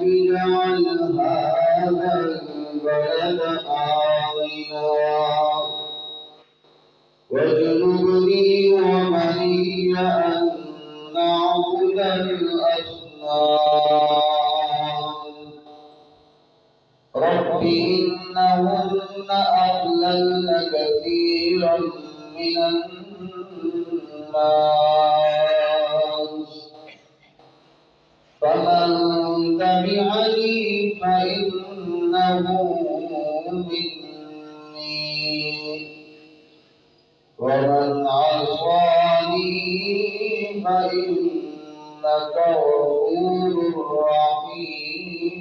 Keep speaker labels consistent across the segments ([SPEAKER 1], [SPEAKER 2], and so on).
[SPEAKER 1] اجعل هذا البلد آمنا واجنبني وبني أن نعبد الأصنام رب إنهن أضللن كثيرا من الناس فمن تبعني فإنه مني ومن عصاني فإنك غفور رحيم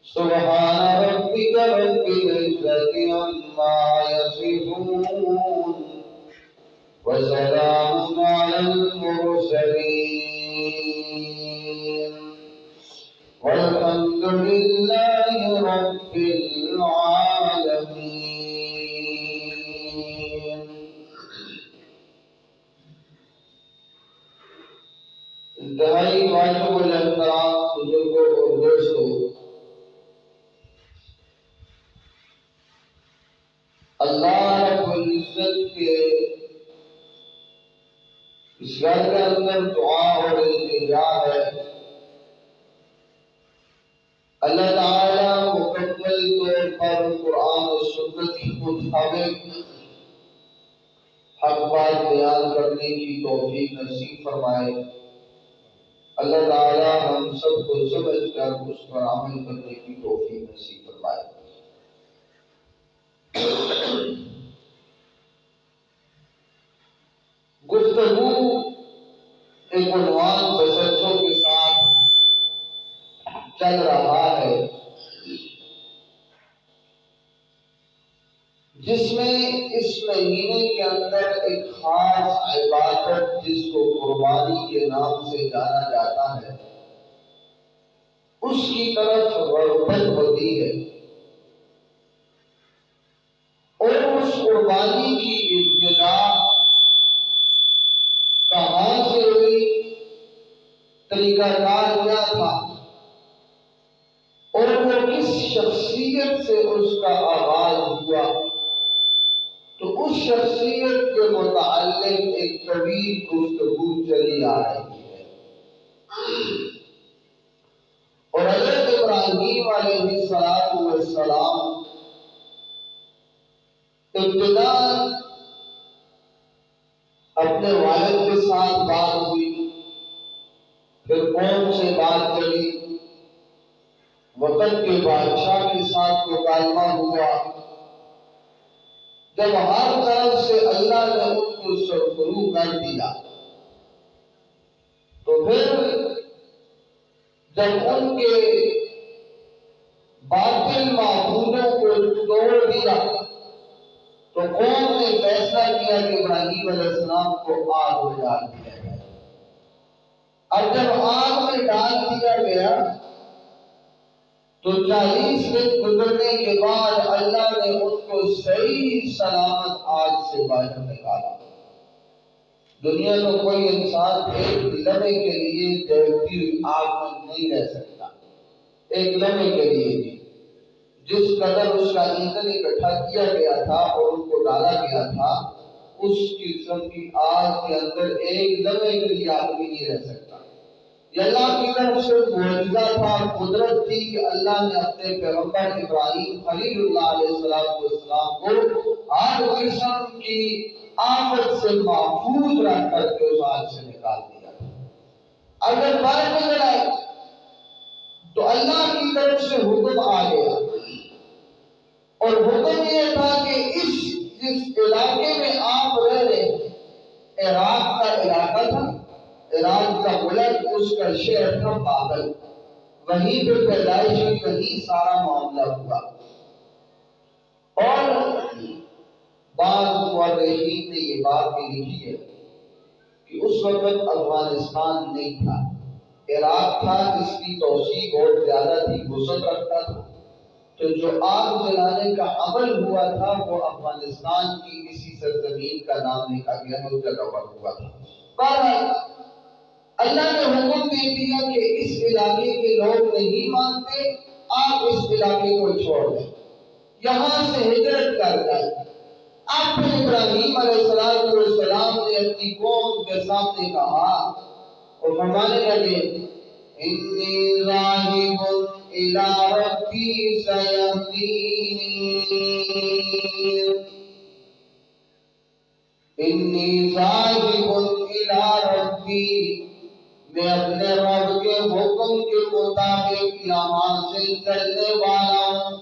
[SPEAKER 1] سبحان ربك رب العزة عما يصفون وسلام على المرسلين والحمد لله رب العالمين. انتہائی واجب الاحترام بزرگوں اور دوستوں، اللہ رب العزت کے اس گھر کے اندر دعا اور التجا ہے. اللہ تعالیٰ مکمل طور پر قرآن و سنت کے مطابق حق بات بیان کرنے کی توفیق نصیب فرمائے. اللہ تعالیٰ ہم سب کو سمجھ کر اس پر عمل کرنے کی توفیق نصیب فرمائے. گفتگو ایک عنوان تسلسل کے ساتھ چل رہا ہے جس میں اس مہینے کے اندر ایک خاص عبادت جس کو قربانی کے نام سے جانا جاتا ہے اس کی طرف رغبت ہوتی ہے، اور اس قربانی کی ابتدا کہاں سے ہوئی، طریقہ کار کیا تھا، اور وہ کس شخصیت سے اس کا آغاز ہوا، تو اس شخصیت کے متعلق ایک طویل گفتگو چلی آ رہی ہے. اور حضرت ابراہیم علیہ السلام ابتدا اپنے والد کے ساتھ بات ہوئی، پھر قوم سے بات چلی، وقت کے بادشاہ کے ساتھ مکالمہ ہوا. جب ہر طرف سے اللہ نے ان کو سرخرو کر دیا تو پھر جب ان کے باطل معبودوں کو توڑ دیا تو قوم نے فیصلہ کیا کہ ابراہیم علیہ السلام کو آگ میں ڈال دیا جائے. اب جب آگ میں ڈال دیا گیا تو 40 دن گزرنے کے بعد اللہ نے ان کو صحیح سلامت آگ سے باہر نکالا. دنیا میں کوئی انسان ایک لمحے کے لیے جلتی ہوئی آگ میں نہیں رہ سکتا. ایک لمحے کے لیے بھی جس قدر اس کا ایندھن اکٹھا کیا گیا تھا اور ان کو ڈالا گیا تھا، اس قسم کی آگ کے اندر ایک لمحے کے لیے آدمی نہیں رہ سکتا. یہ اللہ کی طرف سے معجزہ تھا، قدرت تھی کہ اللہ نے اپنے پیغمبر ابراہیم خلیل اللہ علیہ السلام کو ہر قسم کی آفت سے محفوظ رکھ کر کے اس آگ سے نکال دیا. اگر باہر نکل آئے تو اللہ کی طرف سے حکم آ گیا، اور حکم یہ تھا کہ جس علاقے میں آپ رہ رہے ہیں، عراق کا علاقہ تھا، عراق کا ملک، اس کا شہر تھا بابل، وہیں پہ پیدائش ہوئی، وہیں سارا معاملہ ہوا. اور بعض مورخین نے یہ بات بھی لکھی ہے کہ اس وقت افغانستان نہیں تھا، عراق تھا، اس کی توسیع بہت زیادہ تھی، وسعت رکھتا تھا. تو جو آگ جلانے کا عمل ہوا تھا وہ افغانستان کی اسی سرزمین کا نام لکھا گیا ہے، اس جگہ پر ہوا تھا. بہرحال اللہ نے حکم کہ اس علاقے کے لوگ نہیں مانتے، آپ اس علاقے کو چھوڑ دیں، یہاں سے ہجرت کر جائیں۔ اب پھر ابراہیم علیہ السلام نے اپنی قوم کے سامنے کہا اور فرمانے لگے انی ذاہب الی ربی سیہدین، انی ذاہب الی ربی، میں اپنے رب کے حکم کے مطابق یہاں سے چلنے والا ہوں،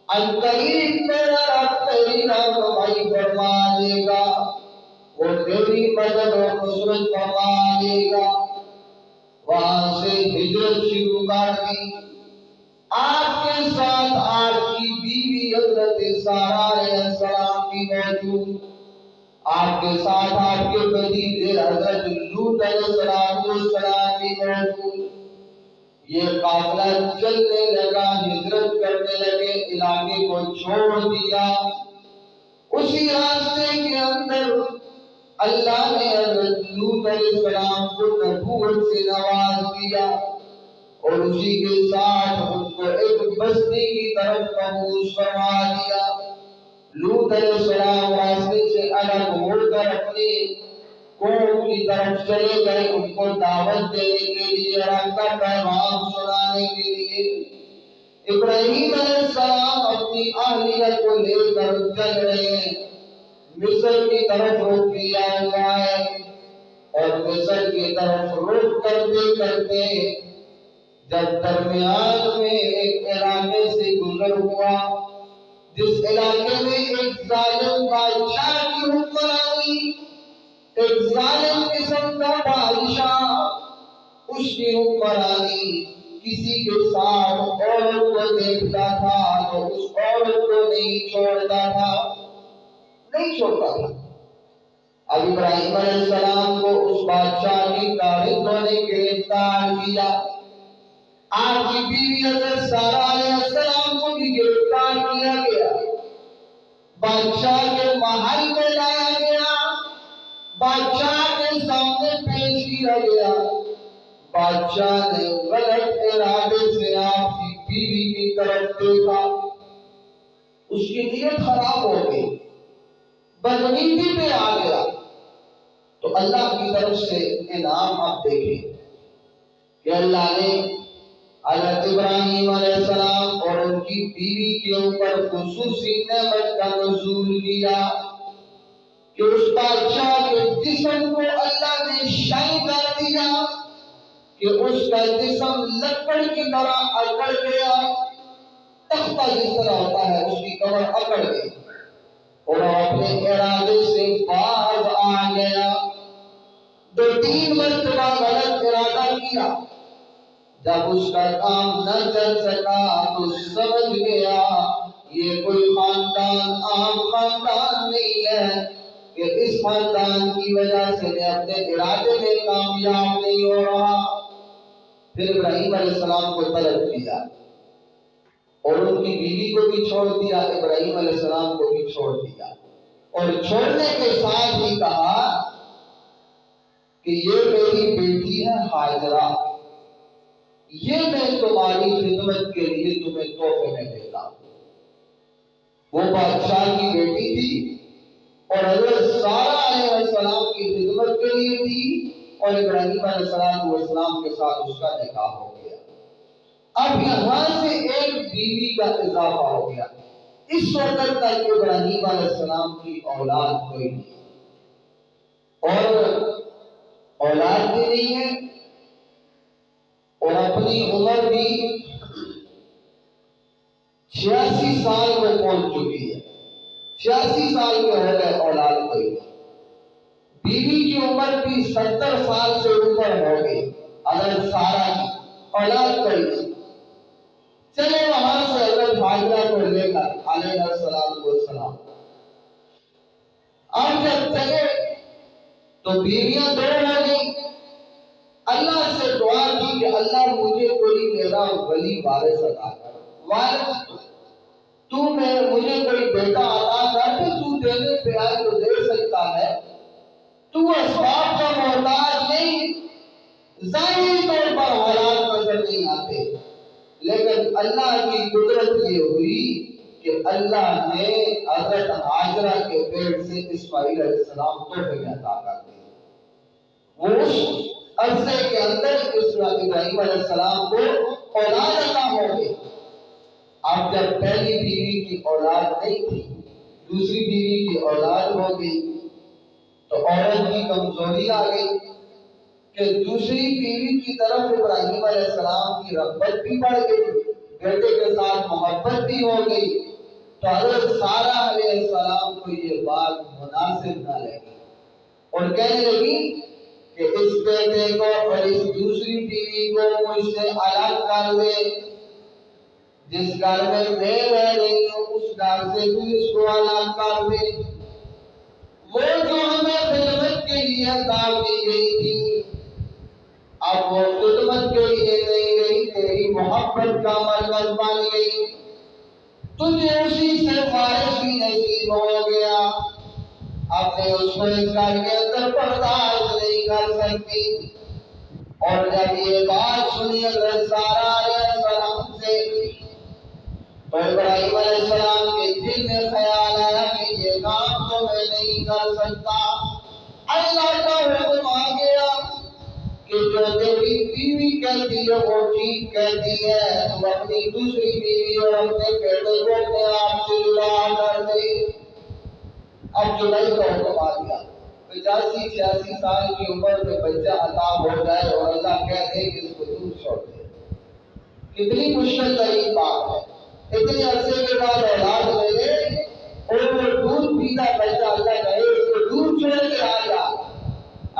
[SPEAKER 1] ان قریب میرا رب تیری رہنمائی فرما دے گا، وہ تیری مدد و نصرت فرما دے گا۔ وہاں سے ہجرت شروع کر دی۔ آپ کے ساتھ آپ کی بیوی حضرت سارہ علیہ السلام بھی موجود، آپ کے ساتھ آپ کے بھتیجے حضرت لوط علیہ السلام بھی موجود۔ یہ قافلہ چلنے لگا، ہجرت کرنے لگے، علاقے کو چھوڑ دیا۔ اسی راستے کے اندر اللہ نے حضرت لوط علیہ السلام کو نبوت سے نواز دیا اور اسی کے ساتھ ان کو ایک بستی کی طرف مبعوث فرما دیا۔ لوط علیہ السلام راستے سے الگ ہو کر اپنی قوم کی طرف چلے گئے، ان کو دعوت دینے کے لیے، رب کا پیغام سنانے کے لیے۔ ابراہیم علیہ السلام اپنی اہلیہ کو لے کر چل رہے ہیں، مصر کی طرف رخ کیا ہوا ہے، اور مصر کی طرف رخ کرتے کرتے جب درمیان میں ایک علاقے سے گزر ہوا جس علاقے میں ایک ظالم بادشاہ کی حکمرانی، ایک ظالم قسم کا بادشاہ، اس کی حکمرانی، کسی کے ساتھ عورت کو دیکھتا تھا تو اس عورت کو نہیں چھوڑتا تھا، نہیں چھوڑتا تھا۔ اب ابراہیم علیہ السلام کو اس بادشاہ کی کارندوں نے گرفتار کیا، آپ کی بیوی حضرت سارہ علیہ السلام کو بھی گرفتار کیا گیا، بادشاہ کے محل میں لایا گیا، بادشاہ کے سامنے پیش کیا گیا۔ بادشاہ نے غلط ارادے سے آپ کی بیوی کی طرف دیکھا، اس کی نیت خراب ہو گئی، بدنیتی پہ آ گیا۔ تو اللہ کی طرف سے انعام آپ دیکھیں کہ اللہ نے حضرت ابراہیم علیہ السلام اور ان کی بیوی کے اوپر خصوصی نعمت کا نزول کیا کہ اس بادشاہ کے جسم کو اللہ نے شائع کر دیا کہ اس کا جسم لکڑ کی طرح اکڑ گیا، تختہ جس طرح ہوتا ہے اس کی کمر اکڑ گئی اور اپنے ارادے سے باز آ گیا۔ 2-3 مرتبہ غلط ارادہ کیا، جب اس کا کام نہ چل سکا تو سمجھ گیا یہ کوئی خاندان عام خاندان نہیں ہے کہ اس خاندان کی وجہ سے میں اپنے ارادے میں کامیاب نہیں ہو رہا۔ پھر ابراہیم علیہ السلام کو طلب کیا اور ان کی بیوی کو بھی چھوڑ دیا، ابراہیم علیہ السلام کو بھی چھوڑ دیا، اور چھوڑنے کے ساتھ ہی کہا کہ یہ میری بیٹی ہے ہاجرہ، یہ میں تمہاری خدمت کے لیے تمہیں تحفے میں دیتا ہوں۔ وہ بادشاہ کی بیٹی تھی اور حضرت سارہ علیہ السلام کی خدمت کے لیے تھی، اور ابراہیم علیہ السلام کے ساتھ اس کا نکاح ہو گیا۔ اب یہاں سے ایک بیوی کا اضافہ ہو گیا۔ اس وقت تک ابراہیم علیہ السلام کی اولاد کوئی نہیں، اور اولاد بھی نہیں ہے، اور اپنی عمر بھی 86 سال میں پہنچ چکی ہے، 86 سال کے ہو گئے، اولاد کوئی نہیں۔ بیوی کی عمر بھی 70 سال سے اوپر ہو گئی، حضرت سارہ کی اولاد کوئی نہیں۔ چلے وہاں سے حضرت ہاجرہ کو لے کر علیہ السلام، اب جب چلے تو بیویاں 2 ہو گئی۔ اللہ سے دعا کی کہ اللہ مجھے کوئی میرا ولی وارث عطا کر، وارث تو مجھے کوئی بیٹا عطا کر، کہ تو دینے پہ آئے تو دے سکتا ہے، تو اسباب کا محتاج نہیں، ظاہری طور پر آتے، لیکن اللہ کی قدرت یہ ہوئی کہ اللہ نے حضرت ہاجرہ کے پیٹ سے اسماعیل علیہ السلام کو عطا کر دی۔ وہ اس عرصے کے اندر ابراہیم علیہ السلام کو اولاد عطا ہو گئی۔ اب جب پہلی بیوی کی اولاد نہیں تھی، دوسری بیوی کی اولاد ہو گئی، تو عورت کی کمزوری آ گئی کہ دوسری بیوی کی طرف ابراہیم علیہ السلام کی رغبت بھی بڑھ گئی، بیٹے کے ساتھ محبت بھی ہو گئی، تو حضرت سارہ علیہ السلام کو یہ بات مناسب نہ لگی اور کہنے لگی کہ اس بیٹے کو اور اس دوسری بیوی کو مجھ سے الگ کر دے، جس گھر میں رہ رہی ہوں اس گھر سے بھی اس کو الگ کر دے۔ وہ جو ہمیں خدمت کے لیے عطا کی گئی تھی، اب وہ خدمت کے لیے نہیں رہی، تیری محبت کا مرکز بن گئی، تجھے اسی سے وارث بھی نصیب ہو گیا، اب نے اس کو اس گھر کے اندر برداشت نہیں کر سکتی۔ اور جب یہ بات سنی حضرت سارہ علیہ السلام سے، تو ابراہیم علیہ السلام کے دل میں خیال آیا کہ یہ کام تو میں نہیں کر سکتا، اللہ کا حکم آ گیا کہ جو تیری بیوی کہتی ہے وہ ٹھیک کہتی ہے، تو اپنی دوسری بیوی اور اپنے بیٹے کو اپنے آپ سے جدا کر دے۔ اب جدائی کا حکم آ گیا، 85-86 سال کی عمر میں بچہ عطا ہو جائے اور اللہ کہہ دے کہ اس کو دور چھوڑ دے، کتنی مشکل ترین بات ہے۔ اتنے عرصے کے بعد اولاد ملے اور وہ دودھ پیتا بچہ اللہ کہے اس کو دور چھوڑ کے آ جا۔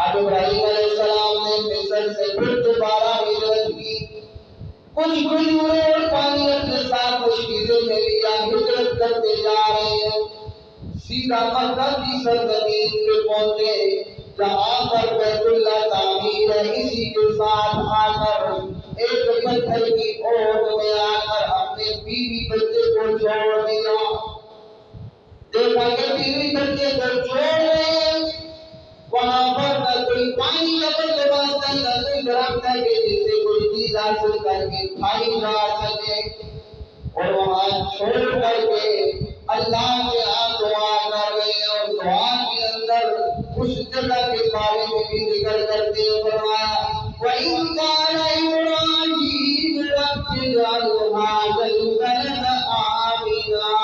[SPEAKER 1] اب ابراہیم علیہ السلام نے مصر سے پھر دوبارہ ہجرت کی، کچھ کھجوریں اور پانی اپنے ساتھ مشکیزیں میں لیا، ہجرت کرتے جا رہے ہیں، سیدھا مکہ کی سرزمین پہ پہنچے جہاں پر بیت اللہ تعمیر ہے۔ اسی کے ساتھ آ کر ایک پتھر کی اوٹ میں آ کر اپنے بیوی بچے کو چھوڑ دیا۔ دیکھا کہ بیوی بچے کو چھوڑ رہے ہیں، وہاں پر نہ کوئی پانی کا بندوبست ہے، نہ کوئی درخت ہے کہ جس سے کوئی چیز حاصل کر کے کھائی جا سکے، اور وہاں چھوڑ کر کے اللہ کے ہاں دعا کر رہے ہیں، اور دعا کے اندر اس جگہ کے بارے میں بھی ذکر کرتے ہیں، فرمایا وَإِذْ قَالَ إِبْرَاهِيمُ رَبِّ اجْعَلْ هَٰذَا الْبَلَدَ آمِنًا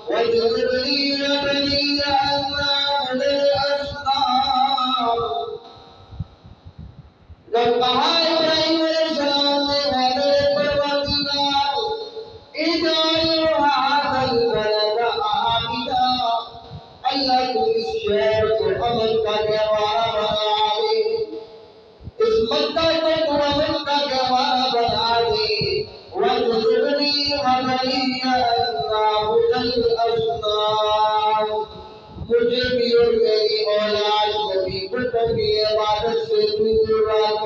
[SPEAKER 1] وَاجْنُبْنِي وَبَنِيَّ أَن نَّعْبُدَ الْأَصْنَامَ۔ جب کہا ابراہیم علیہ السلام نے ہے میرے پروردگار اجعل هذا البلد آمنا، اللہ کو اس شہر کو امن کا گہوارہ بنا دے، اس مکہ کو تو امن کا گہوارہ بنا دے، وَاجْنُبْنِي وَبَنِيَّ أَن نَّعْبُدَ الْأَصْنَامَ، مجھے بھی اور میری اولاد کو بھی بتوں کی عبادت سے دور رکھ۔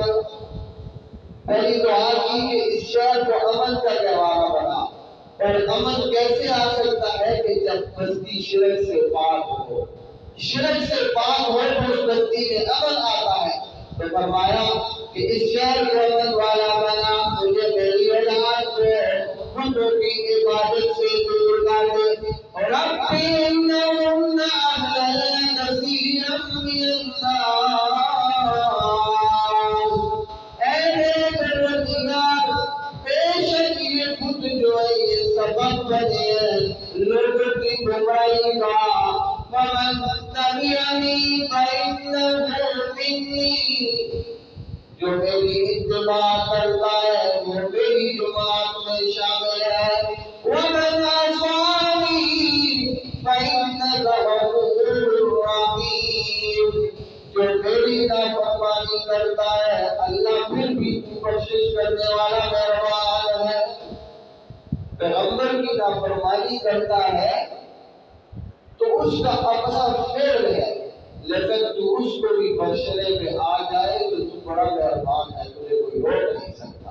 [SPEAKER 1] پہلی دعا کی کہ اس شہر کو امن کا گہوارہ بنا، اور امن کیسے آ سکتا ہے کہ جب بستی شرک سے پاک ہو، شرک سے پاک ہو تو اس بستی میں امن آتا ہے۔ تو فرمایا کہ اس شہر کو امن والا بنا، مجھے میری اولاد کو بتوں کی عبادت سے دور کر دے۔ رَبِّ إِنَّهُنَّ أَضْلَلْنَ كَثِيرًا مِّنَ النَّاسِ، اے میرے پروردگار بے شک یہ بت جو ہے یہ سبب بنے ہیں لوگوں کی گمراہی کا، وَمَن تَبِعَنِي فَإِنَّهُ مِنِّي، جو میری اتباع کرتا ہے وہ میری جماعت میں شامل ہے، وَمَنْ عَصَانِي فَإِنَّكَ غَفُورٌ رَحِيمٌ، جو میری نافرمانی کرتا ہے اللہ پھر بھی بخشش کرنے والا مہربان ہے۔ پیغمبر کی نافرمانی کرتا ہے تو اس کا اپنا فعل ہے، لیکن تو اس کو بھی بخشنے میں آ جائے تو تو بڑا مہربان ہے، تجھے کوئی روک نہیں سکتا۔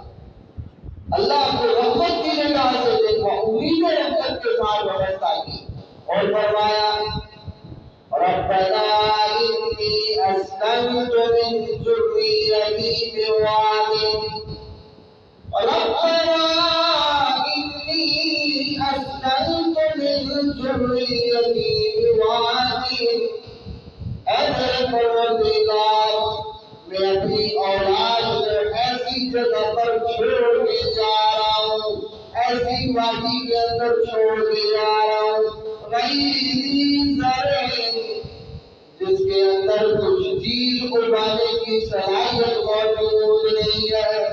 [SPEAKER 1] اللہ کو رحمت کی نگاہ سے دیکھا، امید رحمت کے ساتھ وابستہ کی، اور فرمایا رَبَّنَا إِنِّي أَسْكَنْتُ مِن ذُرِّيَّتِي بِوَادٍ، رب اپنی اولاد کو ایسی جگہ پر چھوڑ کے جا رہا ہوں، ایسی وادی کے اندر چھوڑ کے جا رہا ہوں، غیر زرع، جس کے اندر کچھ چیز اگانے کی صلاحیت موجود نہیں ہے،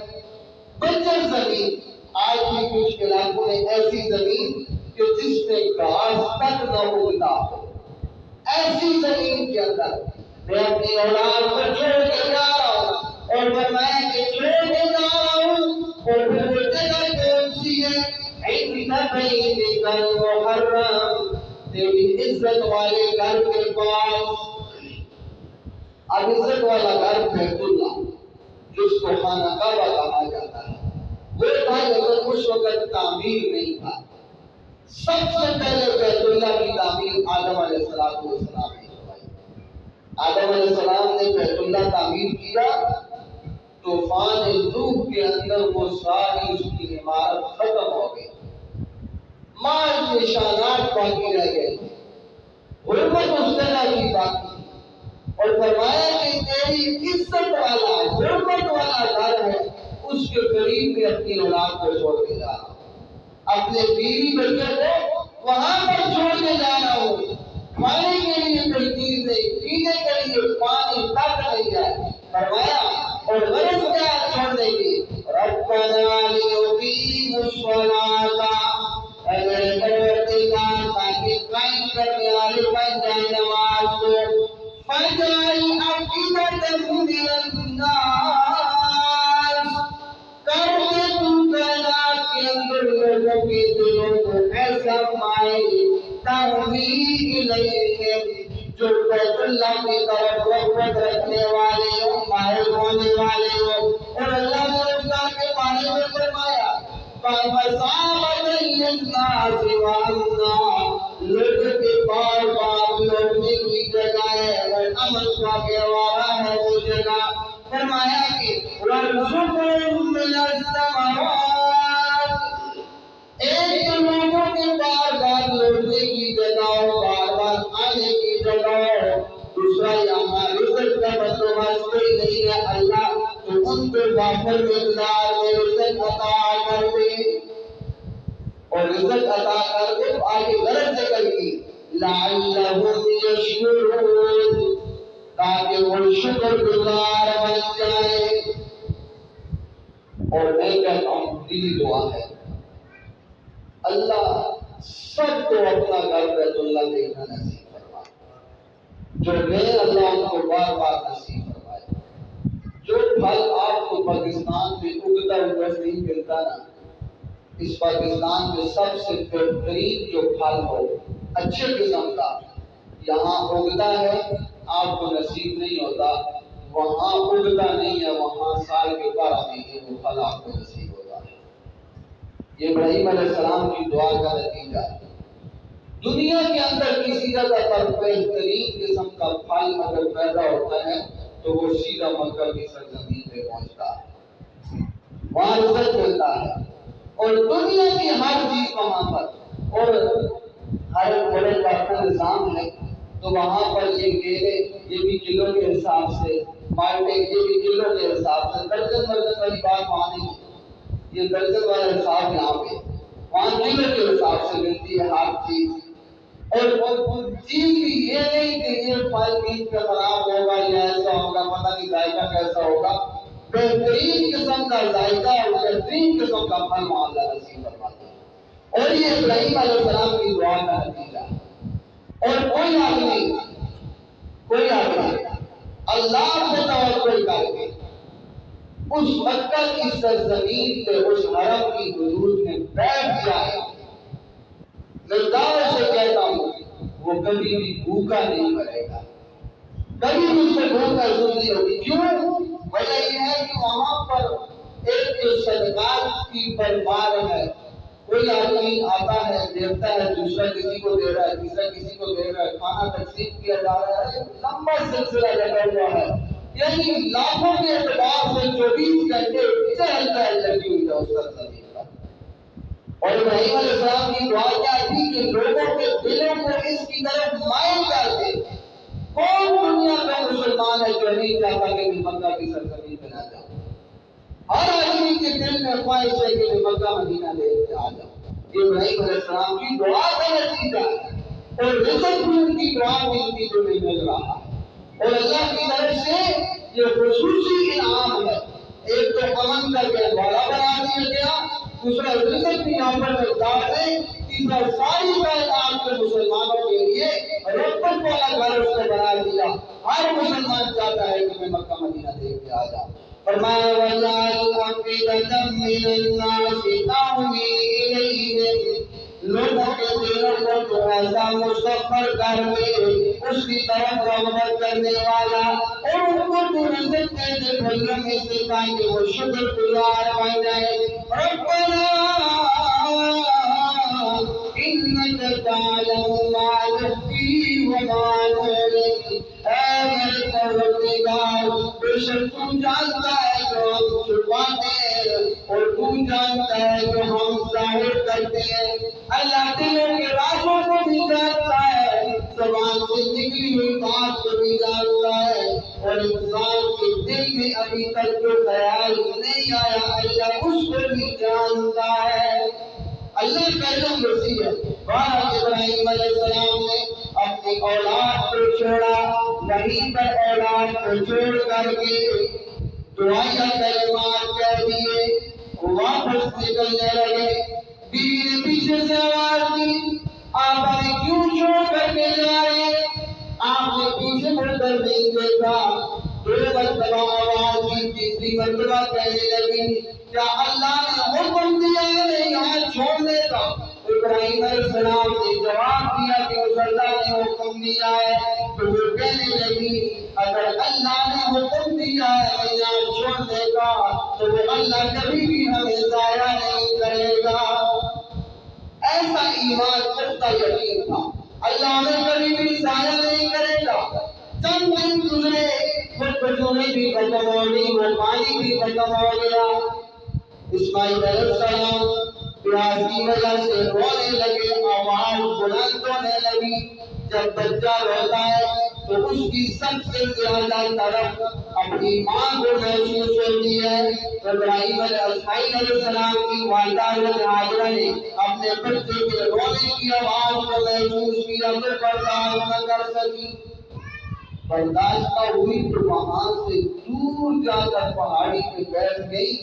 [SPEAKER 1] بنجر زمین۔ آج بھی کچھ علاقوں میں ایسی زمین کہ جس میں گھاس تک نہ اگتا ہو، ایسی زمین کے اندر میں اپنی اولاد کو چھوڑ کے جا رہا ہوں، اور فرمایا کہ چھوڑ کے جا رہا ہوں، اور وہ جگہ کون سی ہے؟ عند بیتک المحرم، تیری عزت والے گھر کے پاس۔ اب عزت والا گھر بیت اللہ، جس کو خانہ کعبہ کہا جاتا ہے، وہ تھا لیکن اس وقت تعمیر نہیں تھا۔ سب سے پہلے بیت اللہ کی تعمیر آدم علیہ السلام نے کروائی۔ آدم علیہ السلام نے بیت اللہ تعمیر کیا، طوفان نوح کے اندر وہ ساری اس کی عمارت ختم ہو گئی، مال نشانات باقی رہ گئے، حرمت اس جگہ کی باقی، اور فرمایا کہ تیری عزت والا حرمت والا گھر ہے، اس کے قریب میں اپنی اولاد کو چھوڑ کے جا رہا ہوں، اپنے بیوی بچے کو وہاں پر چھوڑ کے جا رہا ہوں، کھانے کے لیے کوئی چیز نہیں، پینے کے لیے پانی تک نہیں ہے۔ فرمایا اور غرض کیا چھوڑنے کی؟ ربنا لیقیموا الصلاۃ، اے میرے پروردگار تاکہ قائم کرنے والے بن جائیں نماز کو، فجعل افئدة من الناس، کر دے تو کائنات کے اندر لوگوں کے دلوں کو ایسا مائل تہوی الیہم، جو بیت اللہ کی طرف رغبت رکھنے والے ہوں، مائل ہونے والے ہوں۔ اور اللہ نے اس کا کے بارے میں فرمایا فَمَسَابَةً لِلنَّاسِ وَأَنَّا، لوگوں کے بار بار لوٹنے کی جگہ ہے اور امن کا گہوارہ ہے وہ جگہ۔ فرمایا کہ وَارْزُقْهُم مِّنَ الثَّمَرَاتِ، ایک تو لوگوں کے بار بار لوٹنے کی جگہ ہو، بار بار آنے کی جگہ ہو، دوسرا یہاں رزق کا بندوبست کوئی نہیں ہے، اللہ تو ان کو وافر مقدار میں رزق عطا کر دے، اور رزق عطا کر دے تو آگے غرض ذکر کی لَعَلَّهُمْ يَشْكُرُونَ، تاکہ وہ شکر گزار بن جائے۔ اور میں کہتا ہوں دلی دعا ہے، اللہ سب کو اپنا گھر بیت اللہ دیکھنا نصیب فرمائے، جو میں اللہ ان کو بار بار نصیب فرمائے۔ جو پھل آپ کو پاکستان میں اگتا ہوا نہیں ملتا نا، اس پاکستان میں سب سے بہترین جو پھل ہو اچھے قسم کا یہاں اگتا ہے، آپ کو نصیب نہیں ہوتا، وہاں اگتا نہیں ہے، وہاں سال کے 12 مہینے وہ پھل آپ کو نصیب ہوتا ہے۔ یہ ابراہیم علیہ السلام کی دعا کا نتیجہ ہے۔ دنیا کے اندر کسی جگہ پر بہترین قسم کا پھل اگر پیدا ہوتا ہے تو وہ سیدھا مکہ کی سرزمین پہ پہنچتا ہے، وہاں رزق ملتا ہے، اور دنیا کی ہر چیز وہاں پر، اور ہر ملک کا اپنا نظام ہے، تو وہاں پر یہ کیلے یہ بھی کلو کے حساب سے، مالٹے یہ بھی کلو کے حساب سے، درجن والی بات وہاں نہیں، یہ درجن والا حساب یہاں پہ، وہاں کلو کے حساب سے ملتی ہے ہر چیز۔ اور چیز بھی یہ نہیں کہ یہ پھل بیچ کا خراب ہوگا یا ایسا ہوگا، پتہ نہیں ذائقہ کیسا ہوگا، بہترین قسم کا ذائقہ اور بہترین قسم کا پھل وہاں اللہ نصیب فرماتا ہے۔ اور یہ ابراہیم علیہ السلام کی دعا کا نتیجہ ہے۔ اور کوئی آدمی اللہ کو توکل کر کے اس مکہ کی سرزمین پہ اس حرم کی حدود میں بیٹھ جائے، میں دعوے سے کہتا ہوں وہ کبھی بھی بھوکا نہیں مرے گا، کبھی بھی اس سے بھوک محسوس نہیں ہوگی۔ کیوں؟ وجہ یہ ہے کہ وہاں پر ایک جو صدقات کی بھرمار ہے، کوئی آدمی آتا ہے دیکھتا ہے دوسرا کسی کو دے رہا ہے، تیسرا کسی کو دے رہا ہے، کھانا تقسیم کیا جا رہا ہے، لمبا سلسلہ لگا ہوا ہے، یعنی لاکھوں کے اعتبار سے 24 گھنٹے چہل پہل لگی ہوئی ہے اس سرزمین پر۔ اور ابراہیم علیہ السلام کی دعا کیا تھی کہ لوگوں کے دلوں کو اس کی طرف مائل کر دے۔ کون دنیا کا مسلمان ہے جو نہیں چاہتا کہ مکہ کی سرزمین ہر آدمی کے دل میں خواہش ہے کہ میں مکہ مدینہ دیکھ کے آ جاؤں. ابراہیم علیہ السلام کی دعا کا نتیجہ ہے اور رزق بھی ان کی دعا ملتی جو نہیں مل رہا ہے اور اللہ کی طرف سے یہ خصوصی انعام ہے. ایک تو امن کا گہوارہ بنا دیا گیا, دوسرا رزق بھی یہاں پر مقدار ہے, تیسرا ساری کائنات کے مسلمانوں کے لیے رحمت والا گھر اس نے بنا دیا. ہر مسلمان چاہتا ہے کہ میں مکہ مدینہ دیکھ کے آ جاؤں. فرمایا وَجَعَلْ أَفْئِدَةً مِّنَ النَّاسِ تَهْوِي إِلَيْهِمْ, لوگوں کے دلوں کو تو ایسا مسخر کر دے اس کی طرف رغبت کرنے والا, اور ان کو تو رزق دے دے بھائیوں میں سے تاکہ وہ شکر گزار بن جائے. ربنا إِنَّكَ تَعْلَمُ مَا نُخْفِي وَمَا نُعْلِنُ, اے میرے پروردگار بے شک تو جانتا ہے جو ہم چھپاتے ہیں اور تو جانتا ہے جو ہم ظاہر کرتے ہیں. اللہ دلوں کے رازوں کو بھی جانتا ہے, زبان سے نکلی ہوئی بات کو بھی جانتا ہے, اور انسان کے دل میں ابھی تک جو خیال نہیں آیا اللہ اس کو بھی جانتا ہے. اللہ پہلے مرضی ہے. بارہ ابراہیم علیہ السلام نے اپنی اولاد کو چھوڑا, وہیں پر اولاد کو چھوڑ کر کے دعائیہ کلمات کہہ دیے, واپس نکلنے لگے. بیوی نے پیچھے سے آواز دی, آپ ہمیں کیوں چھوڑ کر کے جا رہے ہیں؟ آپ نے پیچھے مڑ کر نہیں دیکھا. دو مرتبہ آواز دی, تیسری مرتبہ کہنے لگی کیا اللہ نے حکم دیا ہے یہاں چھوڑنے کا؟ ابراہیم علیہ السلام نے جواب دیا کہ اس اللہ نے حکم دیا ہے. تو وہ کہنے لگی اگر اللہ نے حکم دیا ہے یہاں چھوڑنے کا تو وہ اللہ کبھی بھی ہمیں ضائع نہیں کرے گا. ایسا ایمان کرتا یقین تھا, اللہ ہمیں کبھی بھی ضائع نہیں کرے گا. چند دن گزرے, کچھ بچونے بھی ختم ہو گئی, وہ پانی بھی ختم ہو گیا. اسماعیل علیہ السلام پیاس کی وجہ سے رونے لگے, آواز بلند ہونے لگی. جب بچہ روتا ہے تو اس کی سب سے زیادہ طرف اپنی ماں کو محسوس ہوتی ہے. ابراہیم علیہ السلام کی والدہ ہاجرہ نے اپنے بچے کے رونے کی آواز کو محسوس کیا تو برداشت نہ کر سکی. برداشت نہ ہوئی تو وہاں سے دور جا کر پہاڑی پہ بیٹھ گئی.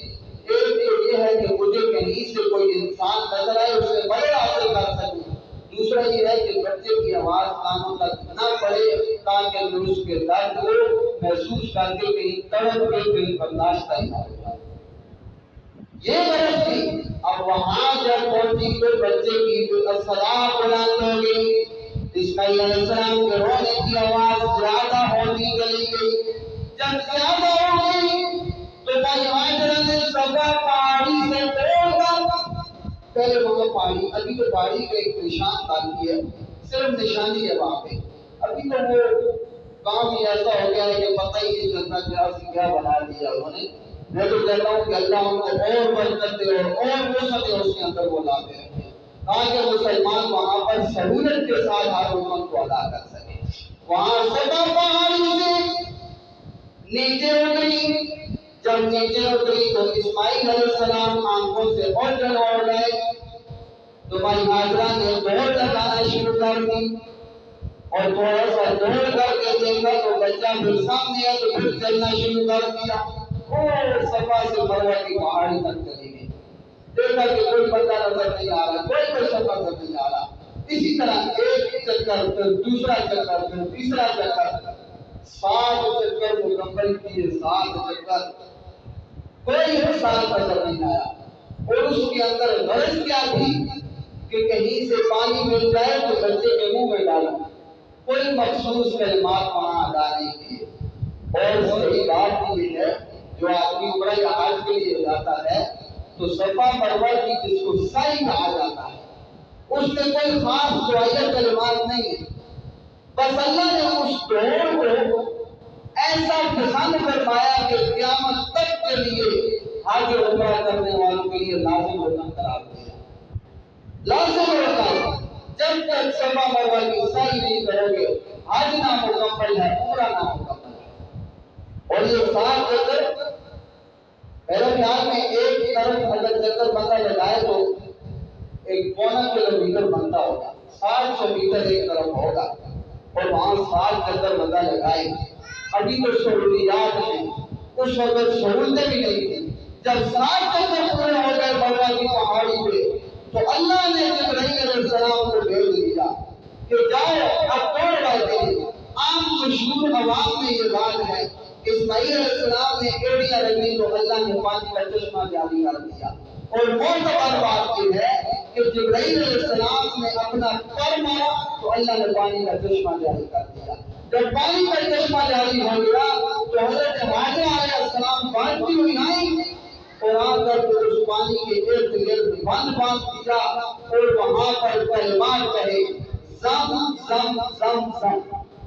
[SPEAKER 1] ایک تو یہ ہے کہ مجھے کہیں سے کوئی انسان نظر آئے اس سے مدد حاصل کر سکوں, دوسرا یہ ہے کہ بچے کی آواز کانوں تک نہ پڑے تاکہ میں اس کے درد کو محسوس کر کے کہیں تڑپ کے کہیں برداشت نہ ہو جائے. یہ غرض تھی. اب وہاں جب پہنچی تو بچے کی صدا بلند ہو گئی. اسماعیل علیہ السلام کے رونے کی آواز زیادہ ہوتی چلی گئی. جب زیادہ ہو گئی تو بھائی ہاجرہ نے صفا پہاڑی سے توڑ کر, پہلے وہ پہاڑی, ابھی تو پہاڑی کا ایک نشان باقی ہے, صرف نشانی ہے وہاں پہ. ابھی تو وہ کام ہی ایسا ہو گیا ہے کہ پتہ ہی نہیں چلتا کیا بنا دیا انہوں نے. میں تو کہتا ہوں کہ اللہ ان کو اور برکت دے اور وسعت دے اس کے اندر وہ لاتے رہے تاکہ مسلمان وہاں پر سہولت کے ساتھ ہر حکم کو ادا کر سکے. وہاں صفا پہاڑی سے نیچے اتری. جب نیچے اتری تو اسماعیل علیہ السلام آنکھوں سے اوجھل ہو گئے. تو بھائی ہاجرہ نے دوڑ لگانا شروع کر دی اور تھوڑا سا دوڑ کر کے دیکھا تو بچہ پھر سامنے ہے تو پھر چلنا شروع کر دیا. اور صفا سے مروہ کی پہاڑی تک چلی گئی. دیکھا کہ کوئی بندہ نظر نہیں آ رہا, کوئی صفا نظر نہیں آ رہا. اسی طرح ایک چکر, پھر دوسرا چکر, پھر تیسرا چکر, 7 چکر مکمل کیے. 7 چکر کوئی انسان نظر نہیں آیا. اور اس کے اندر غرض کیا تھی کہ کہیں سے پانی مل جائے تو بچے کے منہ میں ڈالو. کوئی مخصوص کلمات وہاں ادا نہیں کیے. اور صحیح بات یہ ہے جو آدمی عمرہ یا حج کے لیے جاتا ہے تو صفا مروہ کی جس کو سعی کہا جاتا ہے اس میں کوئی خاص دعائیہ کلمات نہیں ہے. بس اللہ نے اس دوڑ کو ایسا پسند فرمایا کہ قیامت تک کے لیے حج اور عمرہ کرنے والوں کے لیے لازم ہونا قرار دیا. لازم ہوتا ہے جب تک صفا مروہ کی سعی نہیں کرو گے حج نہ مکمل ہے, عمرہ نہ مکمل ہے. اور یہ 7 چکر میرے خیال میں ایک طرف اگر چکر بندہ لگائے تو 1.25 کلومیٹر بنتا ہوگا، 60 میٹر ایک طرف ہوگا، اور وہاں 60 چکر بندہ لگائے۔ ابھی تو سہولیات ہیں، اس وقت سہولتیں بھی نہیں تھیں۔ جب 60 چکر پورے ہو گئے برا کی پہاڑی پہ، تو اللہ نے جبرائیل علیہ السلام کو بھیج دیا کہ جاؤ اب توڑ ڈالتے۔ عام مشہور عوام میں یہ بات ہے، اسماعیل علیہ السلام نے ایڑیاں رگڑی تو اللہ نے پانی کا چشمہ جاری کر دیا۔ اور معتبر بات یہ ہے کہ جبرائیل علیہ السلام نے اپنا پر مارا تو اللہ نے پانی کا چشمہ جاری کر دیا۔ جب پانی کا چشمہ جاری ہو گیا تو حضرت حاجرہ علیہ السلام بانٹتی ہوئی آئیں اور آ کر کے اس پانی کے ارد گرد بند باندھ دیا اور وہاں پر کلمات کہے زم زم زم زم،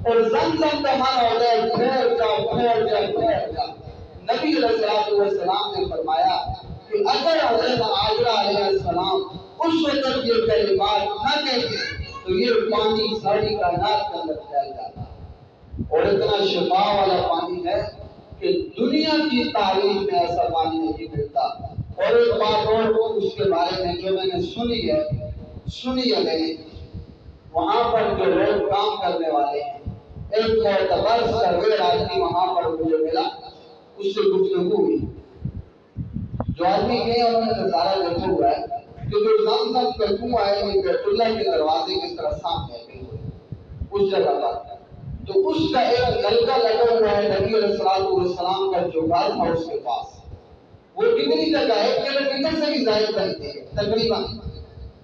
[SPEAKER 1] اور زم زم کا معنی ہوتا ہے پھیر جا پھیر جا پھیر جا۔ نبی علیہ السلام نے فرمایا کہ اگر حضرت حاجرہ علیہ السلام اس وقت یہ کلمات نہ کہتے تو یہ پانی ساری کائنات کے اندر پھیل جاتا، اور اتنا شفا والا پانی ہے کہ دنیا کی تاریخ میں ایسا پانی نہیں ملتا۔ اور ایک بات اور اس کے بارے میں جو میں نے سنی ہے میں نے، وہاں پر جو لوگ کام کرنے والے ہیں، ایک معتبر سروے آدمی وہاں پر مجھے ملا، اس سے گفتگو ہوئی۔ جو آدمی گئے انہوں نے نظارہ دیکھا ہوا ہے کہ جو زمزم کا کنواں ہے وہ بیت اللہ کے دروازے کی طرح سامنے ہے اس جگہ پر، تو اس کا ایک نلکا لگا ہوا ہے نبی علیہ السلام کا جو گھر تھا اس کے پاس۔ وہ کتنی جگہ ہے، 1 کلومیٹر سے بھی زائد بنتے ہیں تقریباً۔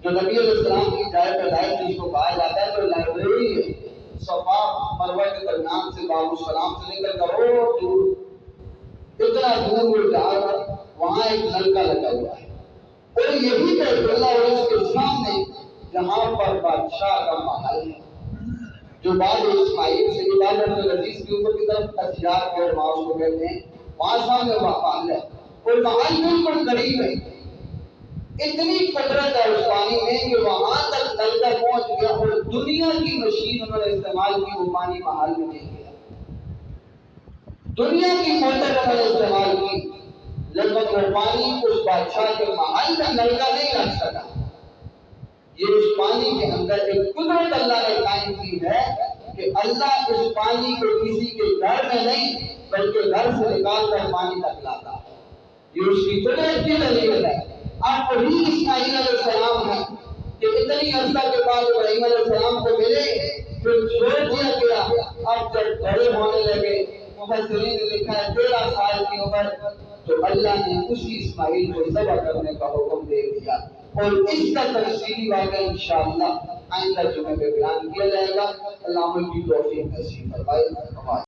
[SPEAKER 1] جو نبی علیہ السلام کی جائے پیدائش جس کو کہا جاتا ہے تو لائبریری ہے، صفا مروہ کے درمیان سے باب السلام سے لے کر بہت دور، اتنا دور وہ جا کر وہاں ایک نلکا لگا ہوا ہے، اور یہی بیت اللہ اور اس کے سامنے جہاں پر بادشاہ کا محل ہے، جو بعد اسماعیل سے عبادت العزیز کے اوپر کی طرف ہتھیار کے وہاں اس کو کہتے ہیں، وہاں سامنے محل ہے، اور محل بالکل قریب ہے۔ اتنی قدرت ہے اس پانی میں کہ وہاں تک نلکا پہنچ گیا، اور دنیا کی مشین انہوں نے استعمال کی، وہ پانی محل میں نہیں گیا۔ دنیا کی موٹر انہوں نے استعمال کی، لیکن وہ پانی اس بادشاہ کے محل میں نلکا نہیں رکھ سکا۔ یہ اس پانی کے اندر ایک قدرت اللہ نے قائم کی ہے کہ اللہ اس پانی کو کسی کے گھر میں نہیں بلکہ گھر سے نکال کر پانی تک لاتا ہے۔ یہ اس کی قدرت کی دلیل ہے۔ اب وہی اسماعیل علیہ السلام ہے کہ اتنی عرصہ کے بعد ابراہیم علیہ السلام کو ملے، پھر چھوڑ دیا گیا۔ اب جب بڑے ہونے لگے، مفسرین نے لکھا ہے 13 سال کی عمر، تو اللہ نے اسی اسماعیل کو ذبح کرنے کا حکم دے دیا، اور اس کا تفصیلی واقعہ انشاءاللہ آئندہ جمعے میں بیان کیا جائے گا۔ اللہ کی توفیق نصیب فرمائے۔